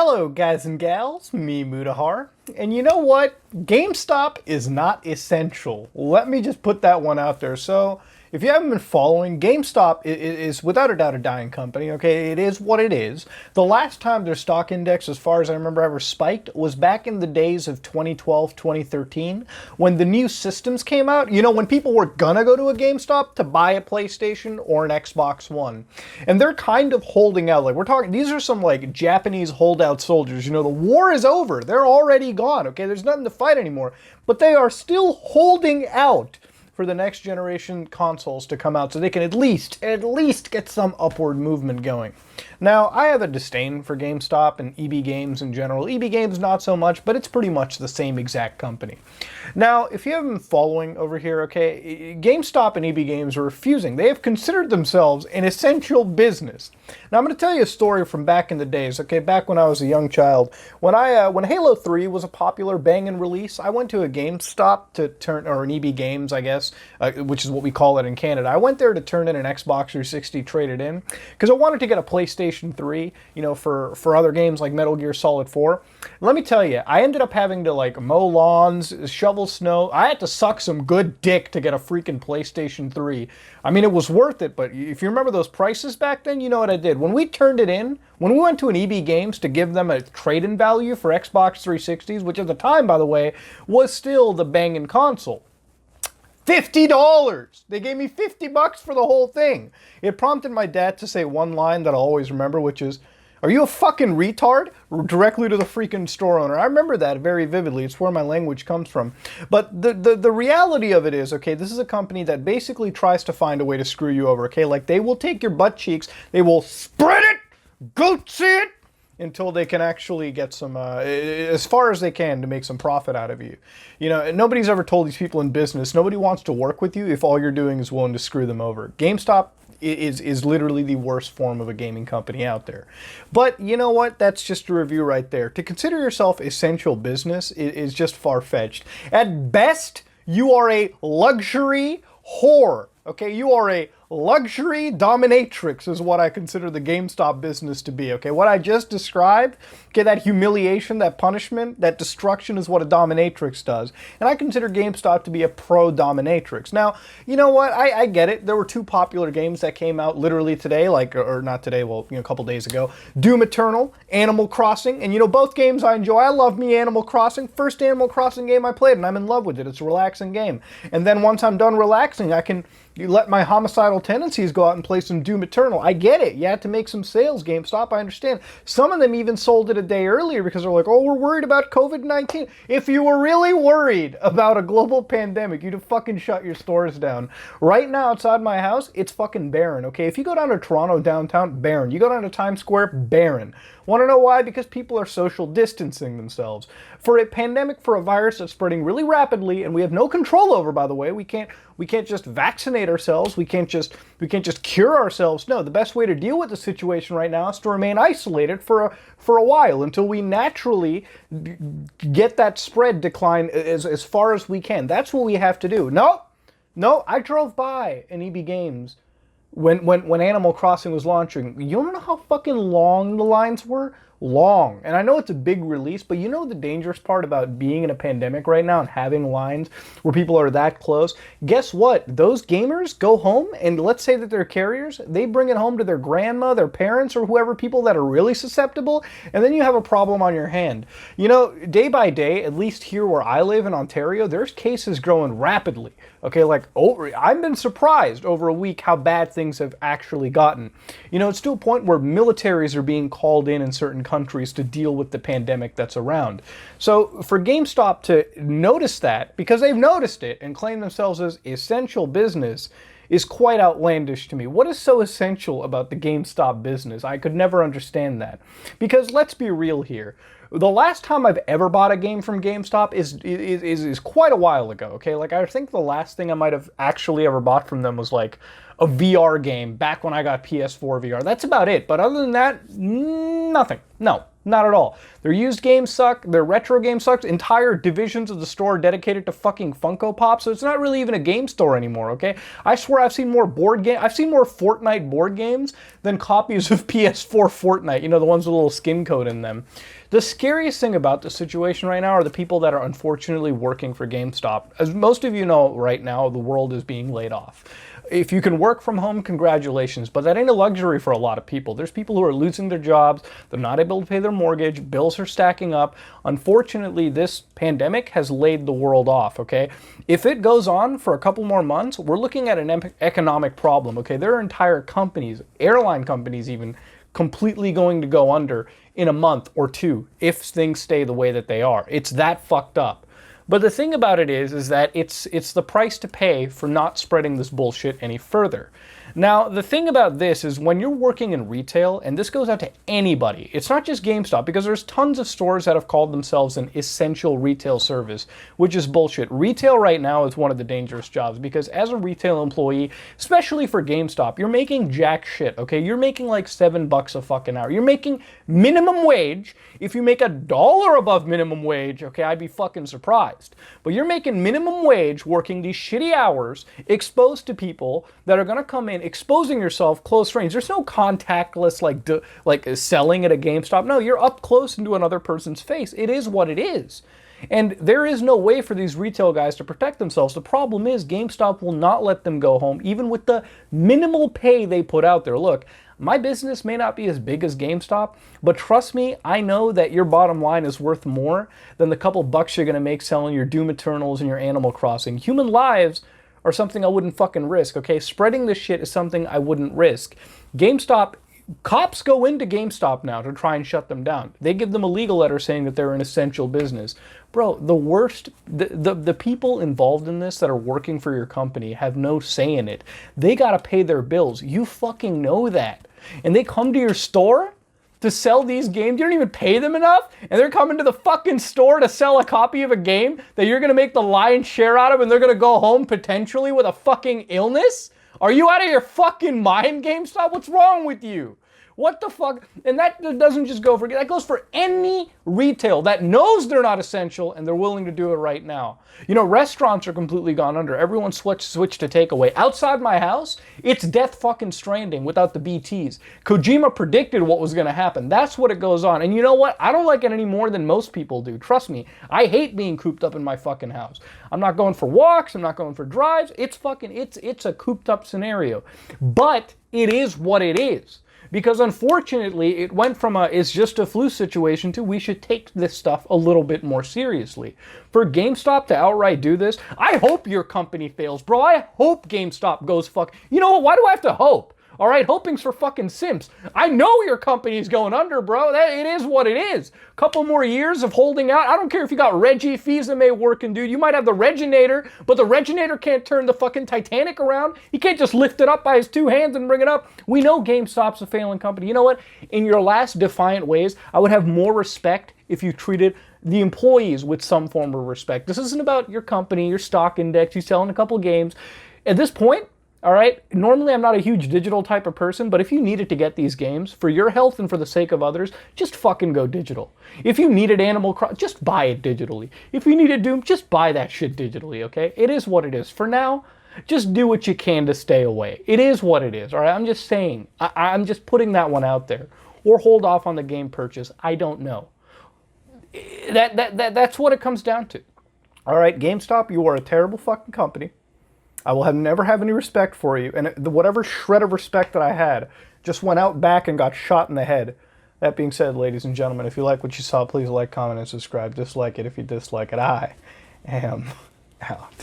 Hello, guys and gals, me Mudahar. And you know what? GameStop is not essential. Let me just put that one out there. So, if you haven't been following, GameStop is without a doubt a dying company, okay? It is what it is. The last time their stock index, as far as I remember, ever spiked was back in the days of 2012, 2013, when the new systems came out. You know, when people were gonna go to a GameStop to buy a PlayStation or an Xbox One. And they're kind of holding out. Like, we're talking, these are some, like, Japanese holdout soldiers. You know, the war is over. They're already gone, okay? There's nothing to fight anymore. But they are still holding out for the next generation consoles to come out so they can at least get some upward movement going. Now, I have a disdain for GameStop and EB Games in general. EB Games not so much, but it's pretty much the same exact company. Now, if you haven't been following over here, okay, GameStop and EB Games are refusing. They have considered themselves an essential business. Now, I'm going to tell you a story from back in the days, okay, back when I was a young child. When Halo 3 was a popular banging release, I went to a GameStop to turn, or an EB Games, I guess, which is what we call it in Canada. I went there to turn in an Xbox 360 traded in, because I wanted to get a PlayStation 3, you know, for other games like Metal Gear Solid 4. Let me tell you, I ended up having to, like, mow lawns, shovel snow. I had to suck some good dick to get a freaking PlayStation 3. I mean, it was worth it, but if you remember those prices back then, you know what I did. When we turned it in, when we went to an EB Games to give them a trade-in value for Xbox 360s, which at the time, by the way, was still the banging console, $50! They gave me $50 for the whole thing. It prompted my dad to say one line that I'll always remember, which is, "Are you a fucking retard?" Directly to the freaking store owner. I remember that very vividly. It's where my language comes from. But the reality of it is, okay, this is a company that basically tries to find a way to screw you over, okay? Like, they will take your butt cheeks, they will spread it, goat it, until they can actually get some, as far as they can, to make some profit out of you. You know, nobody's ever told these people in business, nobody wants to work with you if all you're doing is willing to screw them over. GameStop is literally the worst form of a gaming company out there. But you know what? That's just a review right there. To consider yourself essential business is just far-fetched. At best, you are a luxury whore. Okay, you are a luxury dominatrix is what I consider the GameStop business to be, okay? What I just described, okay, that humiliation, that punishment, that destruction is what a dominatrix does. And I consider GameStop to be a pro-dominatrix. Now, you know what? I get it. There were two popular games that came out literally today, like, or not today, well, you know, a couple days ago. Doom Eternal, Animal Crossing, and you know, both games I enjoy. I love me Animal Crossing. First Animal Crossing game I played, and I'm in love with it. It's a relaxing game. And then once I'm done relaxing, you let my homicidal tendencies go out and play some Doom Eternal. I get it. You had to make some sales, GameStop. I understand. Some of them even sold it a day earlier because they're like, oh, we're worried about COVID-19. If you were really worried about a global pandemic, you'd have fucking shut your stores down. Right now, outside my house, it's fucking barren, okay? If you go down to Toronto downtown, barren. You go down to Times Square, barren. Want to know why? Because people are social distancing themselves. For a pandemic, for a virus that's spreading really rapidly, and we have no control over, by the way, we can't just vaccinate ourselves, we can't just cure ourselves. No, the best way to deal with the situation right now is to remain isolated for a while until we naturally get that spread decline as far as we can. That's what we have to do. No, I drove by an EB Games when Animal Crossing was launching. You don't know how fucking long the lines were? Long. And I know it's a big release, but you know the dangerous part about being in a pandemic right now and having lines where people are that close? Guess what? Those gamers go home, and let's say that they're carriers, they bring it home to their grandma, their parents, or whoever, people that are really susceptible, and then you have a problem on your hand. You know, day by day, at least here where I live in Ontario, there's cases growing rapidly. Okay, like, I've been surprised over a week how bad things have actually gotten. You know, it's to a point where militaries are being called in certain countries to deal with the pandemic that's around. So for GameStop to notice that, because they've noticed it and claim themselves as essential business, is quite outlandish to me. What is so essential about the GameStop business? I could never understand that. Because let's be real here. The last time I've ever bought a game from GameStop is quite a while ago, okay? Like, I think the last thing I might have actually ever bought from them was like a VR game back when I got PS4 VR. That's about it. But other than that, nothing. No, Not at all. Their used games suck, their retro games suck, entire divisions of the store are dedicated to fucking Funko Pop, so it's not really even a game store anymore, okay? I swear I've seen more Fortnite board games than copies of PS4 Fortnite, you know, the ones with a little skin coat in them. The scariest thing about the situation right now are the people that are unfortunately working for GameStop. As most of you know right now, the world is being laid off. If you can work from home, congratulations, but that ain't a luxury for a lot of people. There's people who are losing their jobs, they're not able to pay their mortgage, bills are stacking up. Unfortunately, this pandemic has laid the world off, okay? If it goes on for a couple more months, we're looking at an economic problem, okay? There are entire companies, airline companies even, completely going to go under in a month or two if things stay the way that they are. It's that fucked up. But the thing about it is that it's the price to pay for not spreading this bullshit any further. Now, the thing about this is when you're working in retail, and this goes out to anybody, it's not just GameStop, because there's tons of stores that have called themselves an essential retail service, which is bullshit. Retail right now is one of the dangerous jobs, because as a retail employee, especially for GameStop, you're making jack shit, okay? You're making like $7 a fucking hour. You're making minimum wage. If you make $1 above minimum wage, okay, I'd be fucking surprised. But you're making minimum wage working these shitty hours, exposed to people that are gonna come in, exposing yourself close range. There's no contactless like selling at a GameStop. No, you're up close into another person's face. It is what it is. And there is no way for these retail guys to protect themselves. The problem is GameStop will not let them go home, even with the minimal pay they put out there. Look, my business may not be as big as GameStop, but trust me, I know that your bottom line is worth more than the couple bucks you're going to make selling your Doom Eternals and your Animal Crossing. Human lives are something I wouldn't fucking risk, okay? Spreading this shit is something I wouldn't risk. GameStop, cops go into GameStop now to try and shut them down. They give them a legal letter saying that they're an essential business. Bro, the worst, the people involved in this that are working for your company have no say in it. They gotta pay their bills. You fucking know that. And they come to your store to sell these games. You don't even pay them enough, and they're coming to the fucking store to sell a copy of a game that you're gonna make the lion's share out of, and they're gonna go home potentially with a fucking illness? Are you out of your fucking mind, GameStop? What's wrong with you? What the fuck? And that doesn't just go for, that goes for any retail that knows they're not essential and they're willing to do it right now. You know, restaurants are completely gone under. Everyone switched to takeaway. Outside my house, it's death fucking stranding without the BTs. Kojima predicted what was gonna happen. That's what it goes on. And you know what? I don't like it any more than most people do. Trust me. I hate being cooped up in my fucking house. I'm not going for walks. I'm not going for drives. It's a cooped up scenario. But it is what it is. Because unfortunately, it went from it's just a flu situation to we should take this stuff a little bit more seriously. For GameStop to outright do this, I hope your company fails, bro. I hope GameStop goes fuck. You know what? Why do I have to hope? All right, hoping's for fucking simps. I know your company's going under, bro. It is what it is. Couple more years of holding out. I don't care if you got Reggie fees that may working, dude. You might have the Reginator, but the Reginator can't turn the fucking Titanic around. He can't just lift it up by his two hands and bring it up. We know GameStop's a failing company. You know what? In your last defiant ways, I would have more respect if you treated the employees with some form of respect. This isn't about your company, your stock index, you selling a couple games. At this point, all right, normally I'm not a huge digital type of person, but if you needed to get these games for your health and for the sake of others, just fucking go digital. If you needed Animal Crossing, just buy it digitally. If you needed Doom, just buy that shit digitally, okay? It is what it is. For now, just do what you can to stay away. It is what it is, all right? I'm just saying. I'm just putting that one out there. Or hold off on the game purchase. I don't know. That's what it comes down to. All right, GameStop, you are a terrible fucking company. I will never have any respect for you. And whatever shred of respect that I had just went out back and got shot in the head. That being said, ladies and gentlemen, if you like what you saw, please like, comment, and subscribe. Dislike it if you dislike it. I am out.